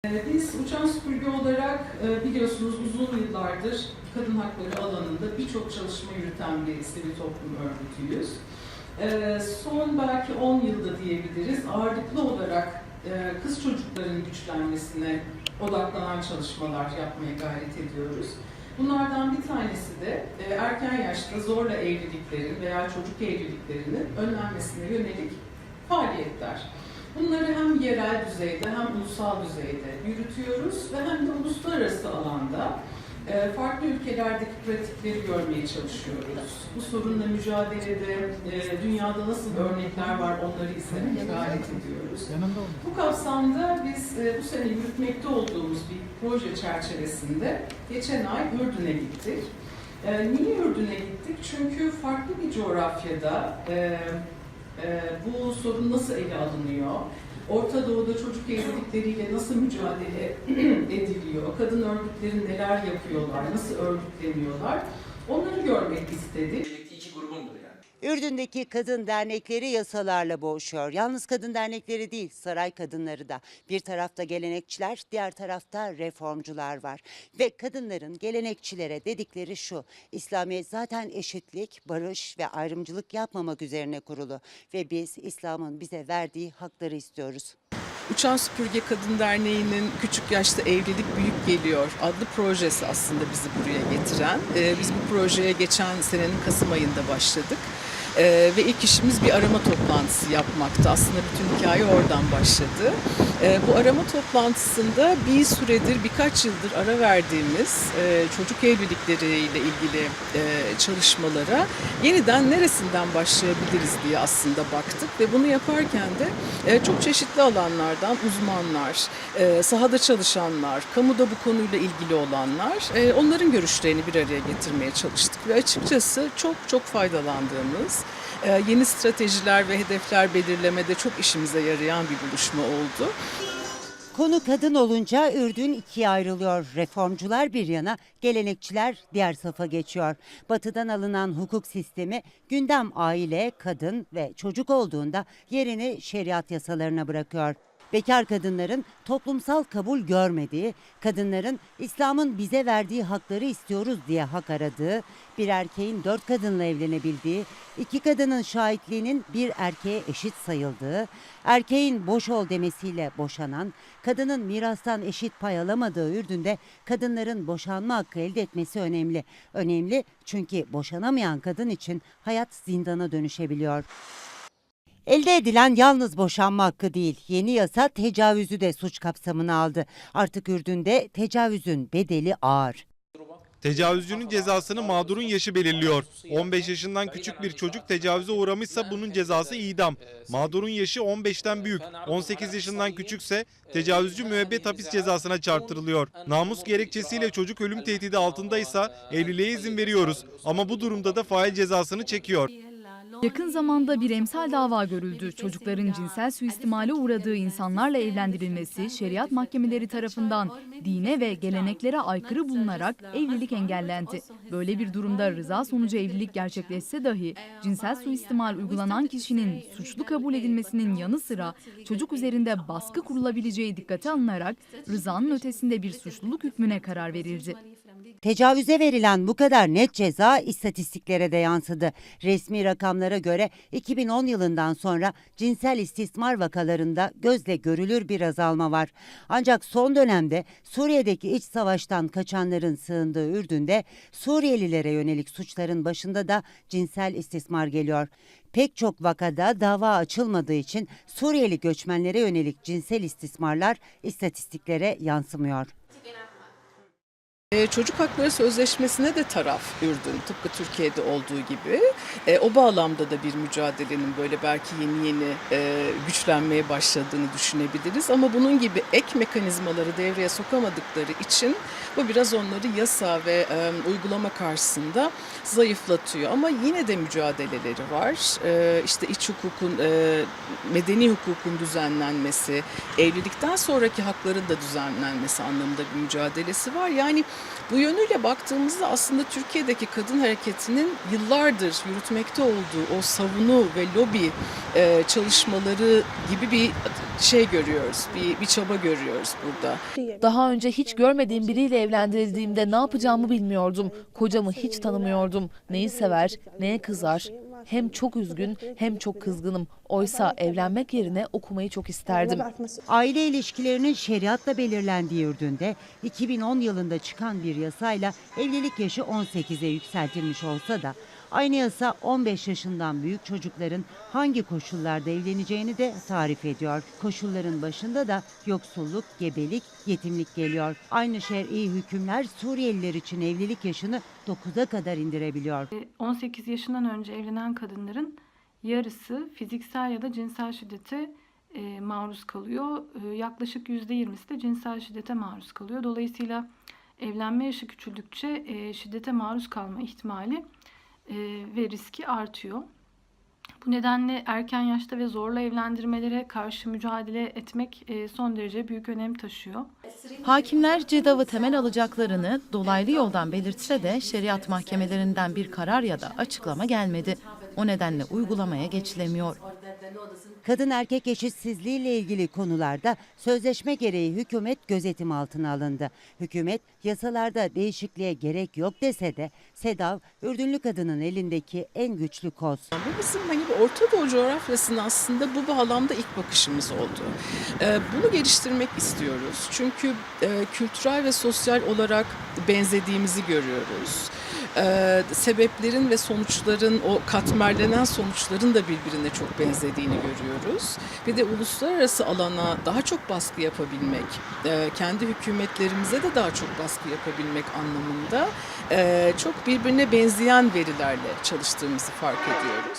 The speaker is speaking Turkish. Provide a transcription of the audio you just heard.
Biz Uçan Süpürge olarak biliyorsunuz uzun yıllardır kadın hakları alanında birçok çalışma yürüten bir sivil toplum örgütüyüz. Son belki 10 yılda diyebiliriz ağırlıklı olarak kız çocukların güçlenmesine odaklanan çalışmalar yapmaya gayret ediyoruz. Bunlardan bir tanesi de erken yaşta zorla evliliklerin veya çocuk evliliklerinin önlenmesine yönelik faaliyetler. Bunları hem yerel düzeyde hem ulusal düzeyde yürütüyoruz ve hem de uluslararası alanda farklı ülkelerdeki pratikleri görmeye çalışıyoruz. Bu sorunla mücadelede dünyada nasıl örnekler var onları izlemeye gayret ediyoruz. Bu kapsamda biz bu sene yürütmekte olduğumuz bir proje çerçevesinde geçen ay Ürdün'e gittik. Niye Ürdün'e gittik? Çünkü farklı bir coğrafyada bu sorun nasıl ele alınıyor? Orta Doğu'da çocuk evlilikleriyle nasıl mücadele ediliyor? Kadın örgütleri neler yapıyorlar? Nasıl örgütleniyorlar? Onları görmek istedik. İki grubumdur yani. Ürdün'deki kadın dernekleri yasalarla boğuşuyor. Yalnız kadın dernekleri değil, saray kadınları da. Bir tarafta gelenekçiler, diğer tarafta reformcular var. Ve kadınların gelenekçilere dedikleri şu: İslamiyet zaten eşitlik, barış ve ayrımcılık yapmamak üzerine kurulu. Ve biz İslam'ın bize verdiği hakları istiyoruz. Uçan Süpürge Kadın Derneği'nin Küçük Yaşta Evlilik Büyük Geliyor adlı projesi aslında bizi buraya getiren. Biz bu projeye geçen senenin Kasım ayında başladık. Ve ilk işimiz bir arama toplantısı yapmaktı. Aslında bütün hikaye oradan başladı. Bu arama toplantısında bir süredir, birkaç yıldır ara verdiğimiz çocuk evlilikleriyle ilgili çalışmalara yeniden neresinden başlayabiliriz diye aslında baktık. Ve bunu yaparken de çok çeşitli alanlardan uzmanlar, sahada çalışanlar, kamuda bu konuyla ilgili olanlar, onların görüşlerini bir araya getirmeye çalıştık. Ve açıkçası çok faydalandığımız, yeni stratejiler ve hedefler belirlemede çok işimize yarayan bir buluşma oldu. Konu kadın olunca Ürdün ikiye ayrılıyor. Reformcular bir yana, gelenekçiler diğer safa geçiyor. Batı'dan alınan hukuk sistemi gündem aile, kadın ve çocuk olduğunda yerini şeriat yasalarına bırakıyor. Bekar kadınların toplumsal kabul görmediği, kadınların İslam'ın bize verdiği hakları istiyoruz diye hak aradığı, bir erkeğin 4 kadınla evlenebildiği, 2 kadının şahitliğinin bir erkeğe eşit sayıldığı, erkeğin boş ol demesiyle boşanan, kadının mirastan eşit pay alamadığı Ürdün'de kadınların boşanma hakkı elde etmesi önemli. Önemli çünkü boşanamayan kadın için hayat zindana dönüşebiliyor. Elde edilen yalnız boşanma hakkı değil, yeni yasa tecavüzü de suç kapsamına aldı. Artık Ürdün'de tecavüzün bedeli ağır. Tecavüzcünün cezasını mağdurun yaşı belirliyor. 15 yaşından küçük bir çocuk tecavüze uğramışsa bunun cezası idam. Mağdurun yaşı 15'ten büyük, 18 yaşından küçükse tecavüzcü müebbet hapis cezasına çarptırılıyor. Namus gerekçesiyle çocuk ölüm tehdidi altındaysa evliliğe izin veriyoruz. Ama bu durumda da fail cezasını çekiyor. Yakın zamanda bir emsal dava görüldü. Çocukların cinsel suistimale uğradığı insanlarla evlendirilmesi şeriat mahkemeleri tarafından dine ve geleneklere aykırı bulunarak evlilik engellendi. Böyle bir durumda rıza sonucu evlilik gerçekleşse dahi cinsel suistimal uygulanan kişinin suçlu kabul edilmesinin yanı sıra çocuk üzerinde baskı kurulabileceği dikkate alınarak rızanın ötesinde bir suçluluk hükmüne karar verildi. Tecavüze verilen bu kadar net ceza istatistiklere de yansıdı. Resmi rakamlara göre 2010 yılından sonra cinsel istismar vakalarında gözle görülür bir azalma var. Ancak son dönemde Suriye'deki iç savaştan kaçanların sığındığı Ürdün'de Suriyelilere yönelik suçların başında da cinsel istismar geliyor. Pek çok vakada dava açılmadığı için Suriyeli göçmenlere yönelik cinsel istismarlar istatistiklere yansımıyor. Çocuk Hakları Sözleşmesi'ne de taraf Ürdün, tıpkı Türkiye'de olduğu gibi. O bağlamda da bir mücadelenin böyle belki yeni güçlenmeye başladığını düşünebiliriz. Ama bunun gibi ek mekanizmaları devreye sokamadıkları için bu biraz onları yasa ve uygulama karşısında zayıflatıyor. Ama yine de mücadeleleri var. İşte iç hukukun, medeni hukukun düzenlenmesi, evlilikten sonraki hakların da düzenlenmesi anlamında bir mücadelesi var. Yani Bu yönüyle baktığımızda aslında Türkiye'deki kadın hareketinin yıllardır yürütmekte olduğu o savunu ve lobi çalışmaları gibi bir şey görüyoruz, bir çaba görüyoruz burada. Daha önce hiç görmediğim biriyle evlendirildiğimde ne yapacağımı bilmiyordum. Kocamı hiç tanımıyordum. Neyi sever, neye kızar. Hem çok üzgün hem çok kızgınım. Oysa evlenmek yerine okumayı çok isterdim. Aile ilişkilerinin şeriatla belirlendiği Ürdün'de 2010 yılında çıkan bir yasayla evlilik yaşı 18'e yükseltilmiş olsa da aynı yasa 15 yaşından büyük çocukların hangi koşullarda evleneceğini de tarif ediyor. Koşulların başında da yoksulluk, gebelik, yetimlik geliyor. Aynı şer'i hükümler Suriyeliler için evlilik yaşını 9'a kadar indirebiliyor. 18 yaşından önce evlenen kadınların yarısı fiziksel ya da cinsel şiddete maruz kalıyor. Yaklaşık %20'si de cinsel şiddete maruz kalıyor. Dolayısıyla evlenme yaşı küçüldükçe şiddete maruz kalma ihtimali ve riski artıyor. Bu nedenle erken yaşta ve zorla evlendirmelere karşı mücadele etmek son derece büyük önem taşıyor. Hakimler CEDAV'ı temel alacaklarını dolaylı yoldan belirtse de şeriat mahkemelerinden bir karar ya da açıklama gelmedi. O nedenle uygulamaya geçilemiyor. Kadın erkek eşitsizliği ile ilgili konularda sözleşme gereği hükümet gözetim altına alındı. Hükümet yasalarda değişikliğe gerek yok dese de SEDAV, Ürdünlü kadının elindeki en güçlü koz. Bu bizim Orta Doğu coğrafyasına aslında bu bağlamda ilk bakışımız oldu. Bunu geliştirmek istiyoruz. Çünkü kültürel ve sosyal olarak benzediğimizi görüyoruz. Sebeplerin ve sonuçların, o katmerlenen sonuçların da birbirine çok benzediğini görüyoruz. Bir de uluslararası alana daha çok baskı yapabilmek, kendi hükümetlerimize de daha çok baskı yapabilmek anlamında çok birbirine benzeyen verilerle çalıştığımızı fark ediyoruz.